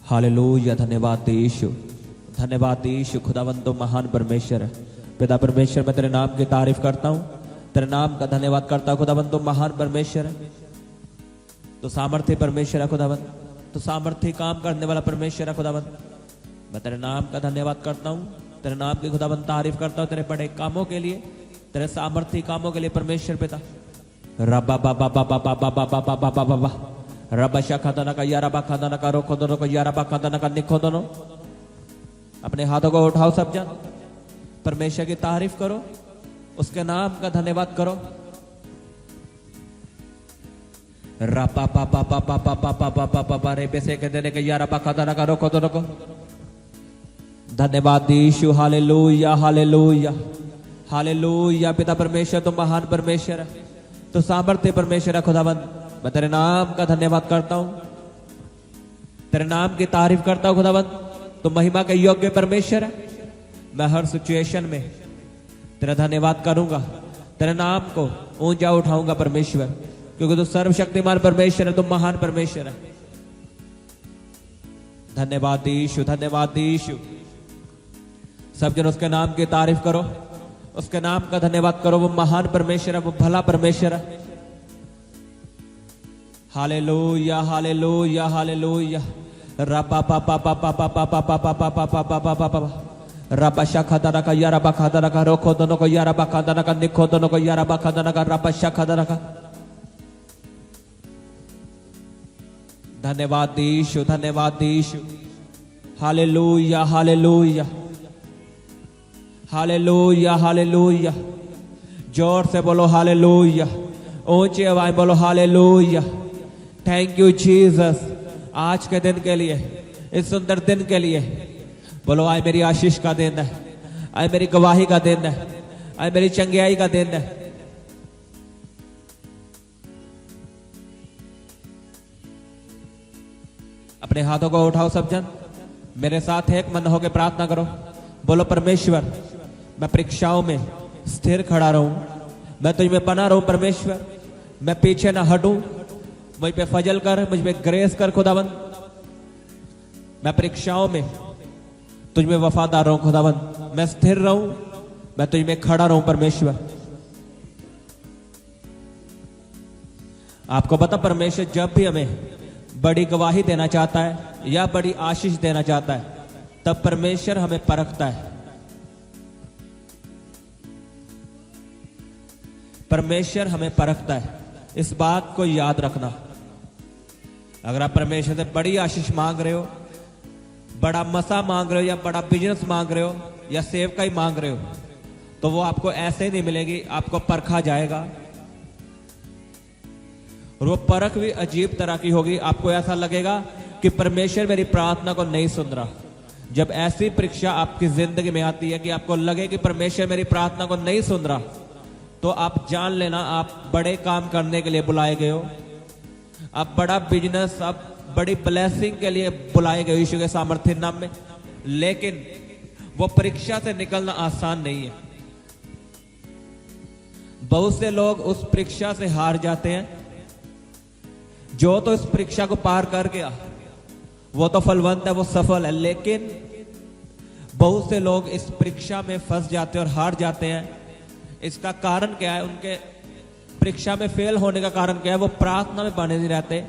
Hallelujah. धन्यवाद यीशु, धन्यवाद यीशु। खुदावंदो महान परमेश्वर है। पिता परमेश्वर, मैं तेरे नाम की तारीफ करता हूँ, तेरे नाम का धन्यवाद करता हूँ। खुदावंदो महान परमेश्वर है, तो सामर्थ्य परमेश्वर है। खुदावंद तो सामर्थ्य काम करने वाला परमेश्वर है। खुदावंद मैं तेरे नाम का धन्यवाद करता हूँ, तेरे नाम की खुदावंद तारीफ करता हूँ, तेरे बड़े कामों के लिए, तेरे सामर्थ्य कामों के लिए परमेश्वर पिता। रबा बाबा बाबा बाबा बाबा बाबा बाबा रबा शाखादाना का यारा बाखादाना का रोको दोनों को यारा बाखादाना का निखो दोनों। अपने हाथों को उठाओ सब जन, परमेश्वर की तारीफ करो, उसके नाम का धन्यवाद करो। रपा पापा पापा पापा पापा पापा रे पैसे के देने के यारा बाखादाना का रोको दोनों को। धन्यवाद यीशु। Hallelujah hallelujah hallelujah. पिता परमेश्वर तो महान परमेश्वर है, तो सामर्थ्य परमेश्वर है। खुदावंद मैं तेरे नाम का धन्यवाद करता हूं, तेरे नाम की तारीफ करता हूं। खुदावंद तो महिमा के योग्य परमेश्वर है। मैं हर सिचुएशन में तेरा धन्यवाद करूंगा, तेरे नाम को ऊंचा उठाऊंगा परमेश्वर, क्योंकि तू सर्वशक्तिमान परमेश्वर है, तू महान परमेश्वर है। धन्यवाद यीशु, धन्यवाद यीशु। सब जन उसके नाम की तारीफ करो, उसके नाम का धन्यवाद करो। वो महान परमेश्वर है, वो भला परमेश्वर है। Hallelujah hallelujah hallelujah. रपा पापा पापा पापा पापा पापा पापा पापा पापा रपा शाखादाना का यारा बाखादाना का रोको दोनों को यारा बाखादाना का निखो दोनों को यारा बाखादाना का रपा शाखादाना का। धन्यवाद यीशु, धन्यवाद Yeshu. Hallelujah hallelujah hallelujah hallelujah. जोर से बोलो हालेलुया, ऊंची आवाज बोलो हालेलुया। थैंक यू जीसस, आज के दिन के लिए, इस सुंदर दिन के लिए। बोलो आज मेरी आशीष का दिन है, आज मेरी गवाही का दिन है, आज मेरी चंगियाई का दिन है। अपने हाथों को उठाओ सब जन, मेरे साथ एक मन होकर प्रार्थना करो। बोलो परमेश्वर, मैं परीक्षाओं में स्थिर खड़ा रहूं, मैं तुझ में बना रहूं परमेश्वर, मैं पीछे ना हटूं। मुझ पे फजल कर, मुझ पे ग्रेस कर खुदावंद। मैं परीक्षाओं में तुझ में वफादार रहूं खुदावंद, मैं स्थिर रहूं, मैं तुझ में खड़ा रहूं परमेश्वर। आपको पता परमेश्वर जब भी हमें बड़ी गवाही देना चाहता है या बड़ी आशीष देना चाहता है, तब परमेश्वर हमें परखता है। परमेश्वर हमें परखता है, इस बात को याद रखना। अगर आप परमेश्वर से बड़ी आशीष मांग रहे हो, बड़ा मसा मांग रहे हो, या बड़ा बिजनेस मांग रहे हो, या सेवकाई मांग रहे हो, तो वो आपको ऐसे नहीं मिलेगी, आपको परखा जाएगा। और वो परख भी अजीब तरह की होगी। आपको ऐसा लगेगा कि परमेश्वर मेरी प्रार्थना को नहीं सुन रहा। जब ऐसी परीक्षा आपकी जिंदगी में आती है कि आपको लगे कि परमेश्वर मेरी प्रार्थना को नहीं सुन रहा, तो आप जान लेना आप बड़े काम करने के लिए बुलाए गए हो। आप बड़ा बिजनेस, आप बड़ी ब्लेसिंग के लिए बुलाए गए यीशु के सामर्थ्य नाम में। लेकिन वो परीक्षा से निकलना आसान नहीं है। बहुत से लोग उस परीक्षा से हार जाते हैं। जो तो इस परीक्षा को पार कर गया वो तो फलवंत है, वो सफल है। लेकिन बहुत से लोग इस परीक्षा में फंस जाते हैं और हार जाते हैं। इसका कारण क्या है? उनके परीक्षा में फेल होने का कारण क्या है? वो प्रार्थना में बने नहीं रहते,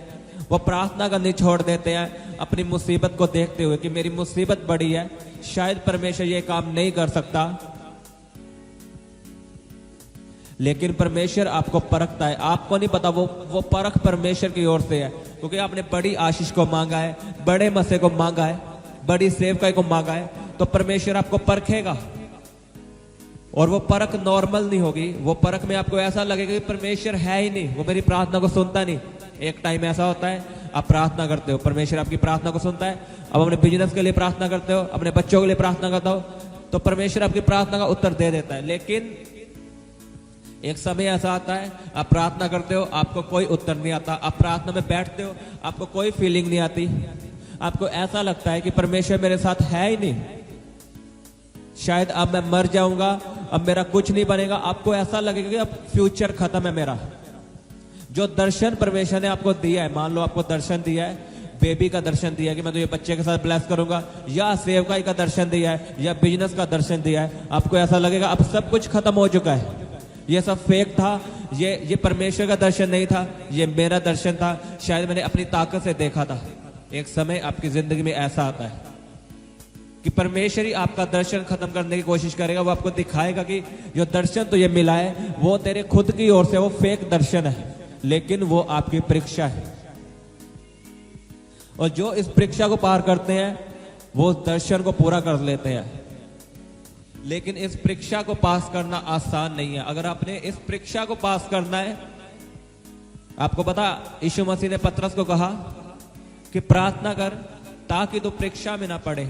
वो प्रार्थना करनी छोड़ देते हैं अपनी मुसीबत को देखते हुए कि मेरी मुसीबत बड़ी है, शायद परमेश्वर ये काम नहीं कर सकता। लेकिन परमेश्वर आपको परखता है, आपको नहीं पता। वो परख परमेश्वर की ओर से है, क्योंकि आपने बड़ी आशीष को मांगा है, बड़े मसे को मांगा है, बड़ी सेवकाई को मांगा है, तो परमेश्वर आपको परखेगा। और वो परख नॉर्मल नहीं होगी। वो परख में आपको ऐसा लगेगा कि परमेश्वर है ही नहीं, वो मेरी प्रार्थना को सुनता नहीं। एक टाइम ऐसा होता है, आप प्रार्थना करते हो, परमेश्वर आपकी प्रार्थना को सुनता है। अब अपने बिजनेस के लिए प्रार्थना करते हो, अपने बच्चों के लिए प्रार्थना करता हो, तो परमेश्वर आपकी प्रार्थना का उत्तर दे देता है। लेकिन एक समय ऐसा आता है, आप प्रार्थना करते हो, आपको कोई उत्तर नहीं आता। आप प्रार्थना में बैठते हो, आपको कोई फीलिंग नहीं आती। आपको ऐसा लगता है कि परमेश्वर मेरे साथ है ही नहीं, शायद अब मैं मर जाऊंगा, अब मेरा कुछ नहीं बनेगा। आपको ऐसा लगेगा कि अब फ्यूचर खत्म है मेरा। जो दर्शन परमेश्वर ने आपको दिया है, मान लो आपको दर्शन दिया है, बेबी का दर्शन दिया है कि मैं तुझे बच्चे के साथ ब्लेस करूंगा, या सेवकाई का दर्शन दिया है, या बिजनेस का दर्शन दिया है, आपको ऐसा लगेगा अब सब कुछ खत्म हो चुका है, ये सब फेक था, ये परमेश्वर का दर्शन नहीं था, ये मेरा दर्शन था, शायद मैंने अपनी ताकत से देखा था। एक समय आपकी जिंदगी में ऐसा आता है कि परमेश्वर ही आपका दर्शन खत्म करने की कोशिश करेगा। वो आपको दिखाएगा कि जो दर्शन तुझे मिला है वो तेरे खुद की ओर से, वो फेक दर्शन है, लेकिन वो आपकी परीक्षा है। और जो इस परीक्षा को पार करते हैं वो दर्शन को पूरा कर लेते हैं। लेकिन इस परीक्षा को पास करना आसान नहीं है। अगर आपने इस परीक्षा को पास करना है, आपको पता यीशु मसीह ने पतरस को कहा कि प्रार्थना कर ताकि तू परीक्षा में ना पड़े।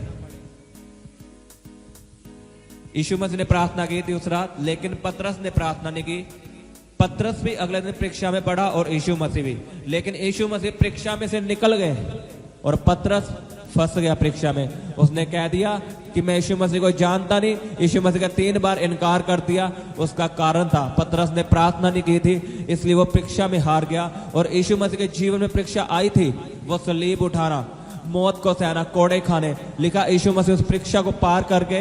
यीशु मसीह ने प्रार्थना की थी उस रात, लेकिन पतरस ने प्रार्थना नहीं की। पतरस भी अगले दिन परीक्षा में पड़ा और यीशु मसीह भी, लेकिन यीशु मसीह परीक्षा में से निकल गए और पतरस फंस गया परीक्षा में। उसने कह दिया कि मैं यीशु मसीह को जानता नहीं। यीशु मसीह का 3 बार इनकार कर दिया। उसका कारण था पतरस ने प्रार्थना नहीं की थी, इसलिए वो परीक्षा में हार गया। और यीशु मसीह के जीवन में परीक्षा आई थी, वो सलीब उठाना, मौत को सहना, कोड़े खाने। लिखा यीशु मसीह उस परीक्षा को पार करके,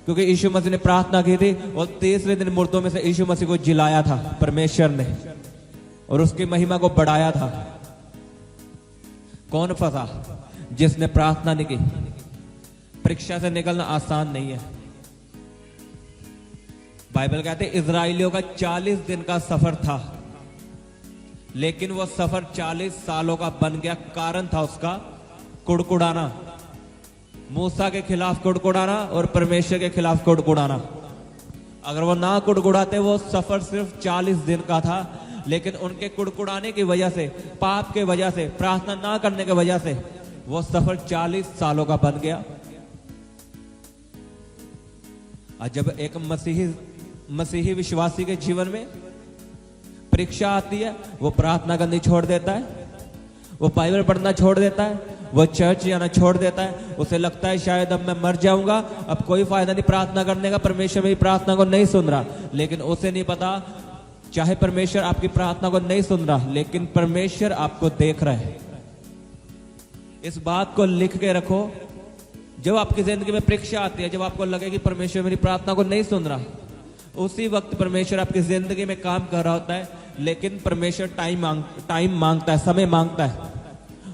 क्योंकि यीशु मसीह ने प्रार्थना की थी, और तीसरे दिन मुर्दों में से यीशु मसीह को जिलाया था परमेश्वर ने, और उसकी महिमा को बढ़ाया था। कौन फंसा? जिसने प्रार्थना नहीं की। परीक्षा से निकलना आसान नहीं है। बाइबल कहते इजराइलियों का 40 दिन का सफर था, लेकिन वो सफर 40 सालों का बन गया। कारण था उसका कुड़कुड़ाना, मूसा के खिलाफ कुड़कुड़ाना और परमेश्वर के खिलाफ कुड़कुड़ाना। अगर वो ना कुड़कुड़ाते वो सफर सिर्फ 40 दिन का था, लेकिन उनके कुड़कुड़ाने की वजह से, पाप के वजह से, प्रार्थना ना करने की वजह से वो सफर 40 सालों का बन गया। और जब एक मसीही विश्वासी के जीवन में परीक्षा आती है, वो प्रार्थना करनी छोड़ देता है, वो बाइबल पढ़ना छोड़ देता है, वो चर्च जाना छोड़ देता है। उसे लगता है शायद अब मैं मर जाऊंगा, अब कोई फायदा नहीं प्रार्थना करने का, परमेश्वर मेरी प्रार्थना को नहीं सुन रहा। लेकिन उसे नहीं पता, चाहे परमेश्वर आपकी प्रार्थना को नहीं सुन रहा, लेकिन परमेश्वर आपको देख रहा है। इस बात को लिख के रखो। जब आपकी जिंदगी में परीक्षा आती है, जब आपको लगे कि परमेश्वर मेरी प्रार्थना को नहीं सुन रहा, उसी वक्त परमेश्वर आपकी जिंदगी में काम कर रहा होता है। लेकिन परमेश्वर टाइम मांगता है, समय मांगता है।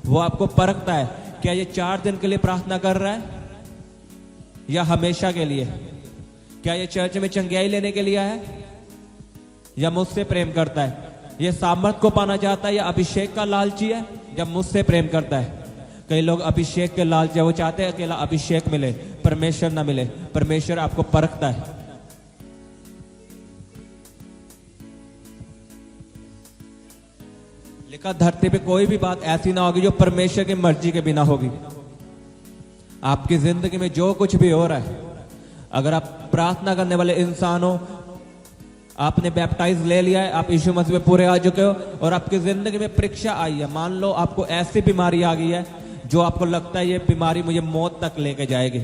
वो आपको परखता है, क्या ये 4 दिन के लिए प्रार्थना कर रहा है या हमेशा के लिए? क्या ये चर्च में चंगियाई लेने के लिए है या मुझसे प्रेम करता है? ये सामर्थ को पाना चाहता है या अभिषेक का लालची है या मुझसे प्रेम करता है? कई लोग अभिषेक के लालची है, वो चाहते हैं अकेला अभिषेक मिले, परमेश्वर ना मिले। परमेश्वर आपको परखता है। लिखा धरती पे कोई भी बात ऐसी ना होगी जो परमेश्वर की मर्जी के बिना होगी। आपकी जिंदगी में जो कुछ भी हो रहा है, अगर आप प्रार्थना करने वाले इंसान हो, आपने बैप्टाइज ले लिया है, आप यीशु मसीह में पूरे आ चुके हो, और आपकी जिंदगी में परीक्षा आई है, मान लो आपको ऐसी बीमारी आ गई है जो आपको लगता है ये बीमारी मुझे मौत तक लेके जाएगी।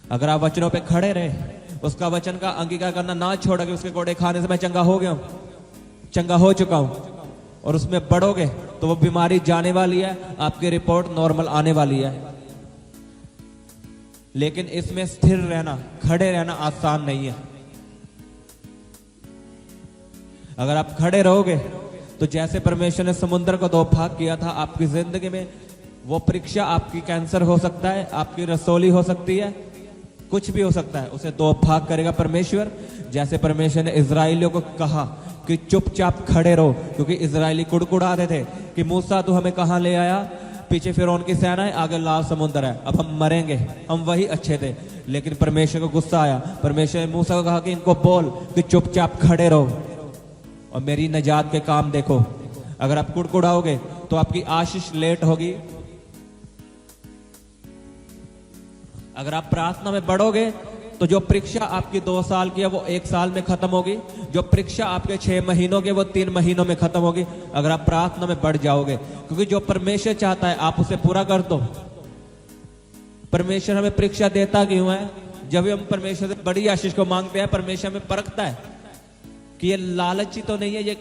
अगर आप वचनों पे खड़े रहे, उसका वचन का अंगीकार करना ना छोड़ा कि उसके कोड़े खाने से मैं चंगा हो गया हूं, चंगा हो चुका हूं, और उसमें बढ़ोगे तो वो बीमारी जाने वाली है, आपकी रिपोर्ट नॉर्मल आने वाली है। लेकिन इसमें स्थिर रहना, खड़े रहना आसान नहीं है। अगर आप खड़े रहोगे तो जैसे परमेश्वर ने समुद्र को 2 भाग किया था, आपकी जिंदगी में वो परीक्षा, आपकी कैंसर हो सकता है, आपकी रसोली हो सकती है, कुछ भी हो सकता है, उसे 2 भाग करेगा परमेश्वर। जैसे परमेश्वर ने इजराइलियों को कहा कि चुपचाप खड़े रहो, क्योंकि इजराइली कुड़कुड़ाते थे कि मूसा तू हमें कहां ले आया, पीछे फिरौन की सेना है, आगे लाल समुद्र है, अब हम मरेंगे, हम वही अच्छे थे। लेकिन परमेश्वर को गुस्सा आया। परमेश्वर ने मूसा को कहा कि इनको बोल कि चुपचाप खड़े रहो और मेरी निजात के काम देखो। अगर आप कुड़कुड़ाओगे तो आपकी आशीष लेट होगी। अगर आप प्रार्थना में बढ़ोगे तो जो परीक्षा आपकी 2 साल की है वो 1 साल में खत्म होगी, जो परीक्षा आपके 6 महीनों की वो 3 महीनों में खत्म होगी, अगर आप प्रार्थना में बढ़ जाओगे। क्योंकि जो परमेश्वर चाहता है आप उसे पूरा कर दो। परमेश्वर हमें परीक्षा देता क्यों है? जब भी हम परमेश्वर से बड़ी आशीष को मांगते हैं, परमेश्वर हमें परखता है कि ये लालची तो नहीं है, ये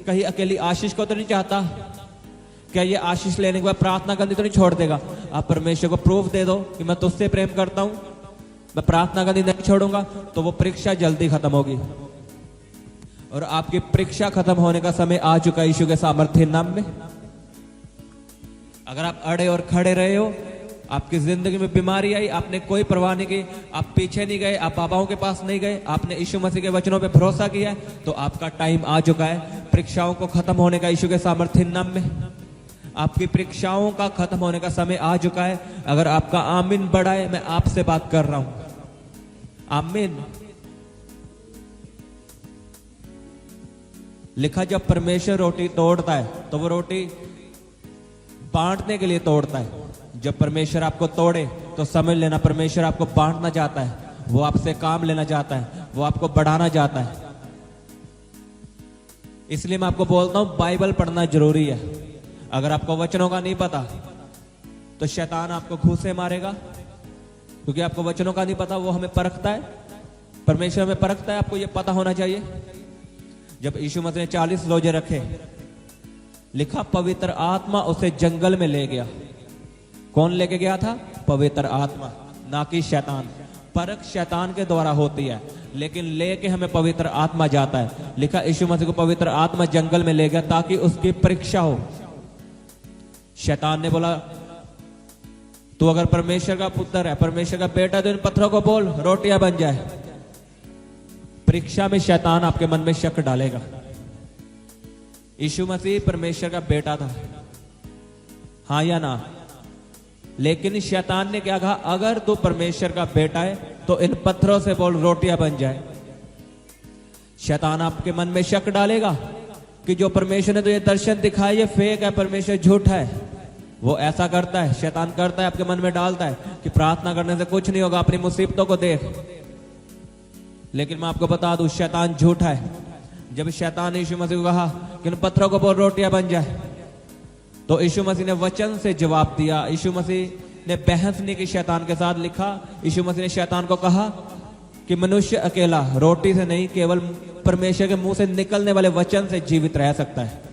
कहीं अकेली आशीष को तो नहीं चाहता, क्या ये आशीष लेने के बाद प्रार्थना करनी तो नहीं छोड़ देगा? आप परमेश्वर को प्रूफ दे दो कि मैं तुझसे प्रेम करता हूं, मैं प्रार्थना करनी नहीं छोड़ूंगा, तो वो परीक्षा जल्दी खत्म होगी। और आपकी परीक्षा खत्म होने का समय आ चुका है यीशु के सामर्थ्य नाम में। अगर आप अड़े और खड़े रहे हो, आपकी जिंदगी में बीमारी आई, आपने कोई परवाह नहीं की, आप पीछे नहीं गए, आप बाबाओं के पास नहीं गए, आपने यीशु मसीह के वचनों पे भरोसा किया है, तो आपका टाइम आ चुका है परीक्षाओं को खत्म होने का यीशु के सामर्थ्य नाम में। आपकी परीक्षाओं का खत्म होने का समय आ चुका है। अगर आपका आमीन बड़ा है, मैं आपसे बात कर रहा हूं। आमीन। लिखा जब परमेश्वर रोटी तोड़ता है तो वो रोटी बांटने के लिए तोड़ता है। जब परमेश्वर आपको तोड़े तो समझ लेना परमेश्वर आपको बांटना चाहता है, वो आपसे काम लेना चाहता है, वो आपको बढ़ाना चाहता है। इसलिए मैं आपको बोलता हूं बाइबल पढ़ना जरूरी है। अगर आपको वचनों का नहीं पता तो शैतान आपको घूसे मारेगा, क्योंकि आपको वचनों का नहीं पता। वो हमें परखता है, परमेश्वर हमें परखता है, आपको ये पता होना चाहिए। जब यीशु मसीह ने 40 रोजे रखे, लिखा पवित्र आत्मा उसे जंगल में ले गया। कौन लेके गया था? पवित्र आत्मा, ना कि शैतान। परख शैतान के द्वारा होती है, लेकिन लेके हमें पवित्र आत्मा जाता है। लिखा यीशु मसीह को पवित्र आत्मा जंगल में ले गया ताकि उसकी परीक्षा हो। शैतान ने बोला तू अगर परमेश्वर का पुत्र है, परमेश्वर का बेटा, तो इन पत्थरों को बोल रोटियां बन जाए। परीक्षा में शैतान आपके मन में शक डालेगा। यीशु मसीह परमेश्वर का बेटा था, हाँ या ना? लेकिन शैतान ने क्या कहा? अगर तू परमेश्वर का बेटा है तो इन पत्थरों से बोल रोटियां बन जाए। शैतान आपके मन में शक डालेगा कि जो परमेश्वर ने तो ये दर्शन दिखाया ये फेक है, परमेश्वर झूठा है। वो ऐसा करता है, शैतान करता है, आपके मन में डालता है कि प्रार्थना करने से कुछ नहीं होगा, अपनी मुसीबतों को देख। लेकिन मैं आपको बता दूं शैतान झूठा है। जब शैतान यीशु मसीह को कहा कि इन पत्थरों को बोल रोटियां बन जाए, तो यीशु मसीह ने वचन से जवाब दिया। यीशु मसीह ने बहस नहीं की शैतान के साथ। लिखा यीशु मसीह ने शैतान को कहा कि मनुष्य अकेला रोटी से नहीं, केवल परमेश्वर के मुंह से निकलने वाले वचन से जीवित रह सकता है।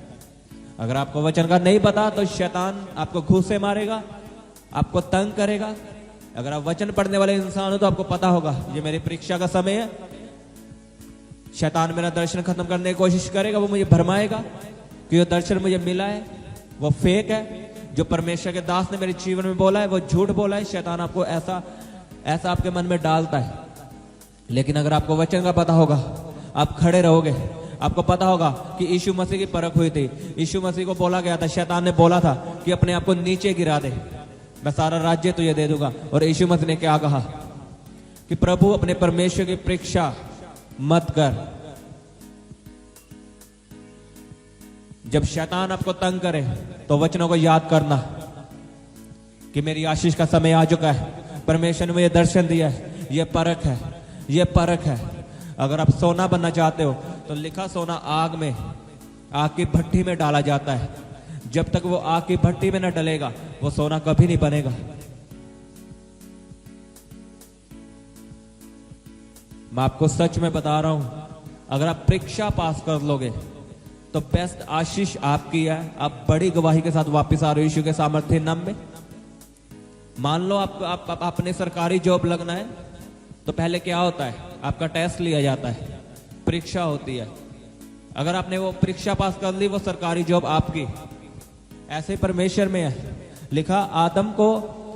अगर आपको वचन का नहीं पता तो शैतान आपको घूसे मारेगा, आपको तंग करेगा। अगर आप वचन पढ़ने वाले इंसान हो तो आपको पता होगा ये मेरी परीक्षा का समय है। शैतान मेरा दर्शन खत्म करने की कोशिश करेगा, वो मुझे भरमाएगा कि जो दर्शन मुझे मिला है वो फेक है। जो परमेश्वर के दास ने मेरे जीवन में बोला है वो झूठ बोला है। शैतान आपको ऐसा ऐसा आपके मन में डालता है। लेकिन अगर आपको वचन का पता होगा, आप खड़े रहोगे। आपको पता होगा कि यीशु मसीह की परख हुई थी। यीशु मसीह को बोला गया था, शैतान ने बोला था कि अपने आप को नीचे गिरा दे, मैं सारा राज्य तुझे दे दूंगा। और यीशु मसीह ने क्या कहा कि प्रभु अपने परमेश्वर की परीक्षा मत कर। जब शैतान आपको तंग करे तो वचनों को याद करना कि मेरी आशीष का समय आ चुका है, परमेश्वर ने मुझे दर्शन दिया है, ये परख है, ये परख है। अगर आप सोना बनना चाहते हो तो लिखा सोना आग में, आग की भट्टी में डाला जाता है। जब तक वो आग की भट्टी में न डलेगा वो सोना कभी नहीं बनेगा। मैं आपको सच में बता रहा हूं, अगर आप परीक्षा पास कर लोगे तो बेस्ट आशीष आपकी है। आप बड़ी गवाही के साथ वापस आ रहे हो यीशु के सामर्थ्य नाम में। मान लो आप अपने सरकारी जॉब लगना है तो पहले क्या होता है? आपका टेस्ट लिया जाता है, परीक्षा होती है। अगर आपने वो परीक्षा पास कर ली, वो सरकारी जॉब आपकी। ऐसे परमेश्वर में है। लिखा आदम को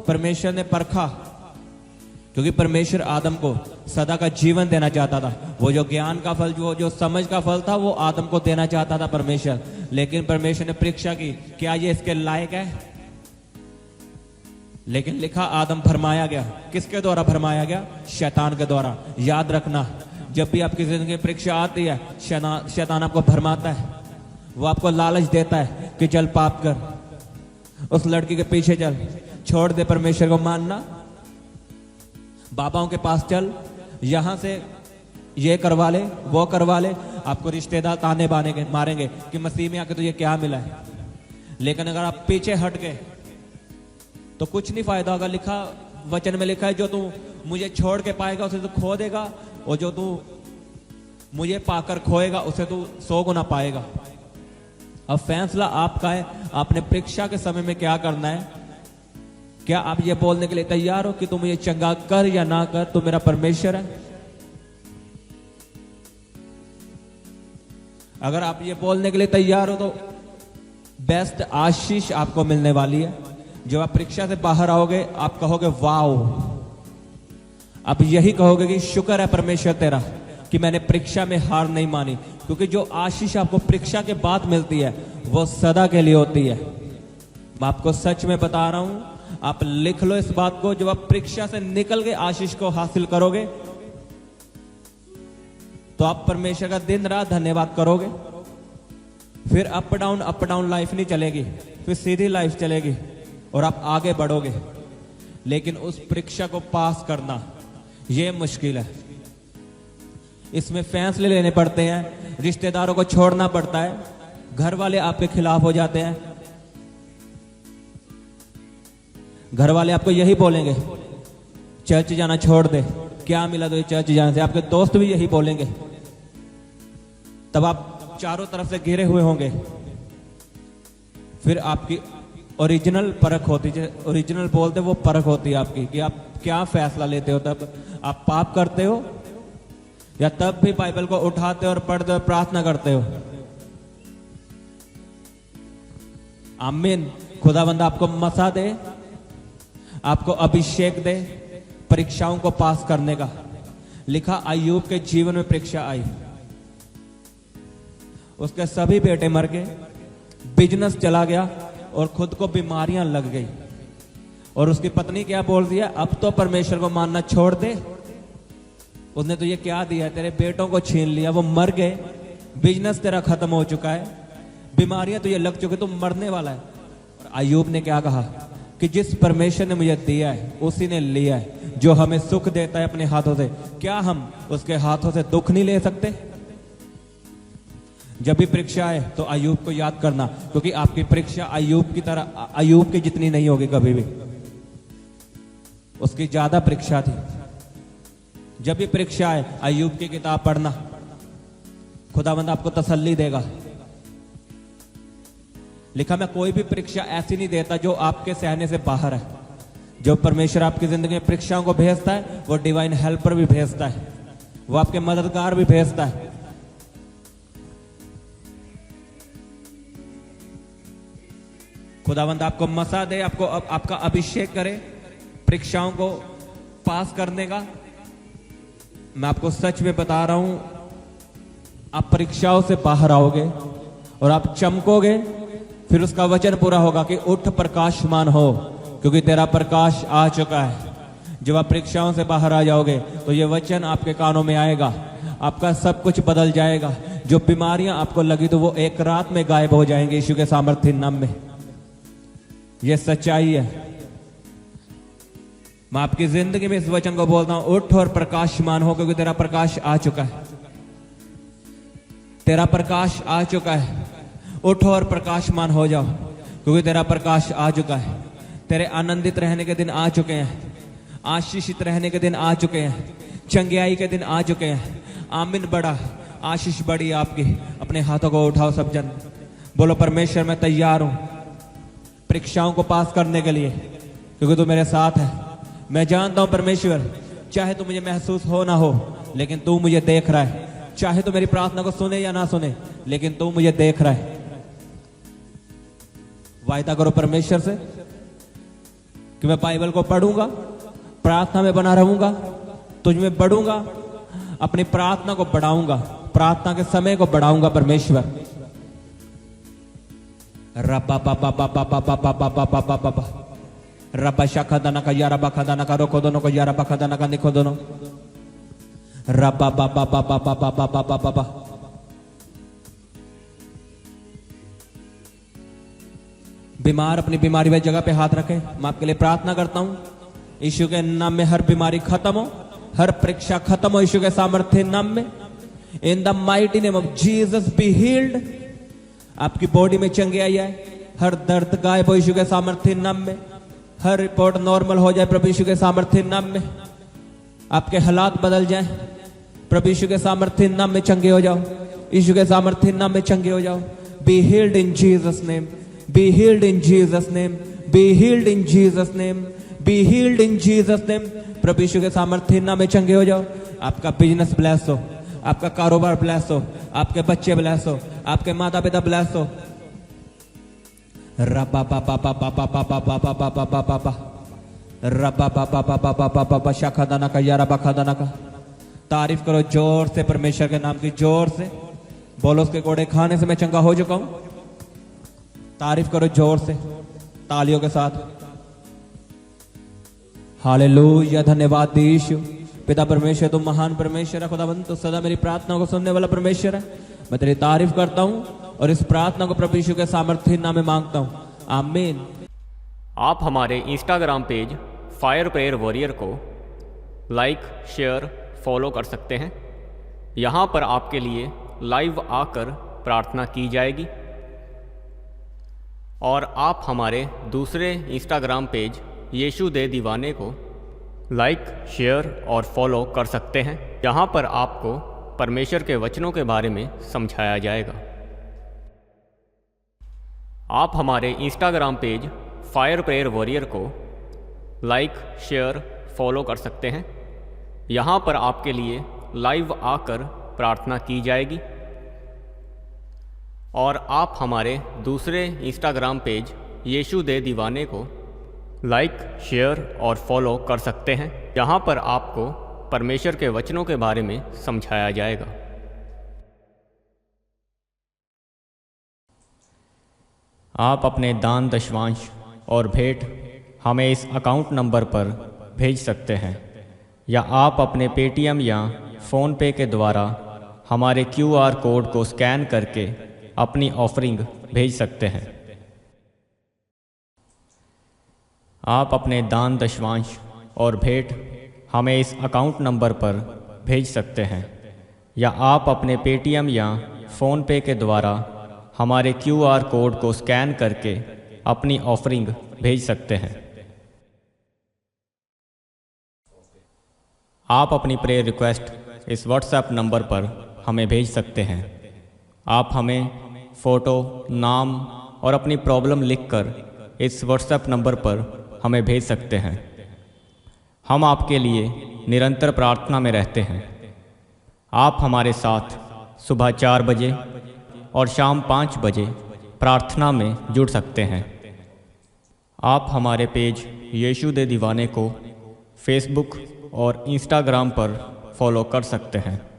परमेश्वर ने परखा क्योंकि परमेश्वर आदम को सदा का जीवन देना चाहता था। वो जो ज्ञान का फल, वो जो समझ का फल था, वो आदम को देना चाहता था परमेश्वर। लेकिन परमेश्वर ने परीक्षा की, क्या ये इसके लायक है? लेकिन लिखा आदम भरमाया गया। किसके द्वारा भरमाया गया? शैतान के द्वारा। याद रखना, जब भी आपकी जिंदगी में परीक्षा आती है, शैतान आपको भरमाता है। वो आपको लालच देता है कि चल पाप कर, उस लड़की के पीछे चल, छोड़ दे परमेश्वर को मानना, बाबाओं के पास चल, यहां से ये करवा ले, वो करवा ले। आपको रिश्तेदार ताने बानेंगे, मारेंगे कि मसीह में आके तुझे क्या मिला है। लेकिन अगर आप पीछे हट गए तो कुछ नहीं फायदा होगा। लिखा वचन में लिखा है, जो तू मुझे छोड़ के पाएगा उसे तू खो देगा, और जो तू मुझे पाकर खोएगा उसे तू 100 गुना पाएगा। अब फैसला आपका है, आपने परीक्षा के समय में क्या करना है। क्या आप ये बोलने के लिए तैयार हो कि तुम ये चंगा कर या ना कर, तू मेरा परमेश्वर है। अगर आप ये बोलने के लिए तैयार हो तो बेस्ट आशीष आपको मिलने वाली है। जब आप परीक्षा से बाहर आओगे आप कहोगे वाओ, आप यही कहोगे कि शुक्र है परमेश्वर तेरा कि मैंने परीक्षा में हार नहीं मानी, क्योंकि जो आशीष आपको परीक्षा के बाद मिलती है वो सदा के लिए होती है। मैं आपको सच में बता रहा हूं, आप लिख लो इस बात को, जब आप परीक्षा से निकल के आशीष को हासिल करोगे तो आप परमेश्वर का दिन रात धन्यवाद करोगे। फिर अप डाउन लाइफ नहीं चलेगी, फिर सीधी लाइफ चलेगी और आप आगे बढ़ोगे। लेकिन उस परीक्षा को पास करना ये मुश्किल है, इसमें फैसले लेने पड़ते हैं, रिश्तेदारों को छोड़ना पड़ता है, घर वाले आपके खिलाफ हो जाते हैं। घर वाले आपको यही बोलेंगे चर्च जाना छोड़ दे, क्या मिला तो ये चर्च जाने से। आपके दोस्त भी यही बोलेंगे, तब आप चारों तरफ से घिरे हुए होंगे। फिर आपकी ओरिजिनल परख होती है, ओरिजिनल बोलते वो परख होती है आपकी कि आप क्या फैसला लेते हो। तब आप पाप करते हो या तब भी बाइबल को उठाते हो और पढ़ते हो, प्रार्थना करते हो। आमीन। खुदावंद आपको मसा दे, आपको अभिषेक दे परीक्षाओं को पास करने का। लिखा अय्यूब के जीवन में परीक्षा आई, उसके सभी बेटे मर गए, बिजनेस चला गया और खुद को बीमारियां लग गई। और उसकी पत्नी क्या बोल दिया, अब तो परमेश्वर को मानना छोड़ दे, उसने तो ये क्या दिया, तेरे बेटों को छीन लिया, वो मर गए, बिजनेस तेरा खत्म हो चुका है, बीमारियां तुझे लग चुकी, तुम मरने वाला है। और अय्यूब ने क्या कहा कि जिस परमेश्वर ने मुझे दिया है उसी ने लिया है, जो हमें सुख देता है अपने हाथों से, क्या हम उसके हाथों से दुख नहीं ले सकते। जब भी परीक्षा आए तो अय्यूब को याद करना, क्योंकि आपकी परीक्षा अय्यूब की तरह, अय्यूब की जितनी नहीं होगी कभी भी, उसकी ज्यादा परीक्षा थी। जब भी परीक्षा आए अय्यूब की किताब पढ़ना, खुदावंद आपको तसल्ली देगा। लिखा मैं कोई भी परीक्षा ऐसी नहीं देता जो आपके सहने से बाहर है। जो परमेश्वर आपकी जिंदगी में परीक्षाओं को भेजता है वो डिवाइन हेल्पर भी भेजता है, वो आपके मददगार भी भेजता है। खुदावंद आपको मसा दे, आपको आपका अभिषेक करे परीक्षाओं को पास करने का। मैं आपको सच में बता रहा हूं, आप परीक्षाओं से बाहर आओगे और आप चमकोगे। फिर उसका वचन पूरा होगा कि उठ प्रकाशमान हो, क्योंकि तेरा प्रकाश आ चुका है। जब आप परीक्षाओं से बाहर आ जाओगे तो ये वचन आपके कानों में आएगा, आपका सब कुछ बदल जाएगा। जो बीमारियां आपको लगी तो वो एक रात में गायब हो जाएंगी यीशु के सामर्थ्य नाम में। ये सच्चाई है। मैं आपकी जिंदगी में इस वचन को बोलता हूं, उठ और प्रकाशमान हो, क्योंकि तेरा प्रकाश आ चुका है, तेरा प्रकाश आ चुका है। उठो और प्रकाशमान हो जाओ, क्योंकि तेरा प्रकाश आ चुका है। तेरे आनंदित रहने के दिन आ चुके हैं, आशीषित रहने के दिन आ चुके हैं, चंगियाई के दिन आ चुके हैं। आमीन। बड़ा आशीष बड़ी आपकी। अपने हाथों को उठाओ सब जन, बोलो परमेश्वर मैं तैयार हूं परीक्षाओं को पास करने के लिए, क्योंकि तू मेरे साथ है। मैं जानता हूं परमेश्वर, चाहे तू मुझे महसूस हो ना हो, लेकिन तू मुझे देख रहा है। चाहे तू मेरी प्रार्थना को सुने या ना सुने, लेकिन तू मुझे देख रहा है। वायदा करो परमेश्वर से कि मैं बाइबल को पढ़ूंगा, प्रार्थना में बना रहूंगा, तुझ में बढ़ूंगा, अपनी प्रार्थना को बढ़ाऊंगा, प्रार्थना के समय को बढ़ाऊंगा। परमेश्वर रब्बा बाबा बाबा बाबा बाबा बाबा बाबा रब्बा शाखा दाना का यारा बाखा दाना का रोको दोनों को यारा बाखा दाना का निको दोनों रब्बा बाबा बाबा बाबा बाबा बाबा। बीमार अपनी बीमारी वाली जगह पे हाथ रखें। मैं आपके लिए प्रार्थना करता हूं, यीशु के नाम में हर बीमारी खत्म हो, हर परीक्षा खत्म हो यीशु के सामर्थ्य नाम में। In the mighty name of Jesus be healed. आपकी बॉडी में चंगियाई आए, हर दर्द गायब हो यीशु के सामर्थ्य नाम में। हर रिपोर्ट नॉर्मल हो जाए प्रभु यीशु के सामर्थ्य नाम में। आपके हालात बदल जाएं प्रभु यीशु के सामर्थ्य नाम में। चंगे हो जाओ यीशु के सामर्थ्य नाम में, चंगे हो जाओ। Be healed in Jesus' name. Be healed in Jesus' name. Be healed in Jesus' name. Be healed in Jesus' name. प्रभु यीशु के सामर्थ्य नाम में चंगे हो जाओ। आपका बिजनेस ब्लेस हो, आपका कारोबार ब्लेस हो, आपके बच्चे ब्लेस हो, आपके माता पिता ब्लेस हो। रबा पापा पापा पापा पापा पापा पापा पापा रबा पापा पापा पापा पापा शाखादाना का यारा बखादाना का। तारीफ करो जोर से परमेश्वर के नाम की, जोर से बोलो उसके कोड़े खाने से मैं चंगा हो चुका हूं। तारीफ करो जोर से तालियों के साथ। हालेलुया, धन्यवाद यीशु। पिता परमेश्वर तुम महान परमेश्वर है खुदावंद, तो सदा मेरी प्रार्थना को सुनने वाला परमेश्वर है। मैं तेरी तारीफ करता हूं और इस प्रार्थना को प्रभु यीशु के सामर्थ्य नाम में मांगता हूं, आमीन। आप हमारे Instagram page fire prayer warrior को लाइक, शेयर, फॉलो कर सकते हैं। यहाँ पर आपके लिए लाइव आकर प्रार्थना की जाएगी। और आप हमारे दूसरे इंस्टाग्राम पेज यीशु दे दीवाने को लाइक, शेयर और फॉलो कर सकते हैं। यहाँ पर आपको परमेश्वर के वचनों के बारे में समझाया जाएगा। आप हमारे Instagram page fire prayer warrior को लाइक, शेयर, फॉलो कर सकते हैं। यहाँ पर आपके लिए लाइव आकर प्रार्थना की जाएगी। और आप हमारे दूसरे इंस्टाग्राम पेज यीशु दे दीवाने को लाइक, शेयर और फॉलो कर सकते हैं। यहाँ पर आपको परमेश्वर के वचनों के बारे में समझाया जाएगा। आप अपने दान, दशवांश और भेंट हमें इस अकाउंट नंबर पर भेज सकते हैं, या आप अपने पेटीएम या फ़ोनपे के द्वारा हमारे QR कोड को स्कैन करके अपनी ऑफरिंग भेज सकते हैं। आप अपने दान, दशवांश और भेंट हमें इस अकाउंट नंबर पर भेज सकते हैं, या आप अपने पेटीएम या फ़ोनपे के द्वारा हमारे QR कोड को स्कैन करके अपनी ऑफरिंग भेज सकते हैं। आप अपनी प्रेयर रिक्वेस्ट इस व्हाट्सएप नंबर पर हमें भेज सकते हैं। आप हमें फ़ोटो, नाम और अपनी प्रॉब्लम लिखकर इस व्हाट्सएप नंबर पर हमें भेज सकते हैं। हम आपके लिए निरंतर प्रार्थना में रहते हैं। आप हमारे साथ सुबह 4 बजे और शाम 5 बजे प्रार्थना में जुड़ सकते हैं। आप हमारे पेज यीशु दे दीवाने को फेसबुक और इंस्टाग्राम पर फॉलो कर सकते हैं।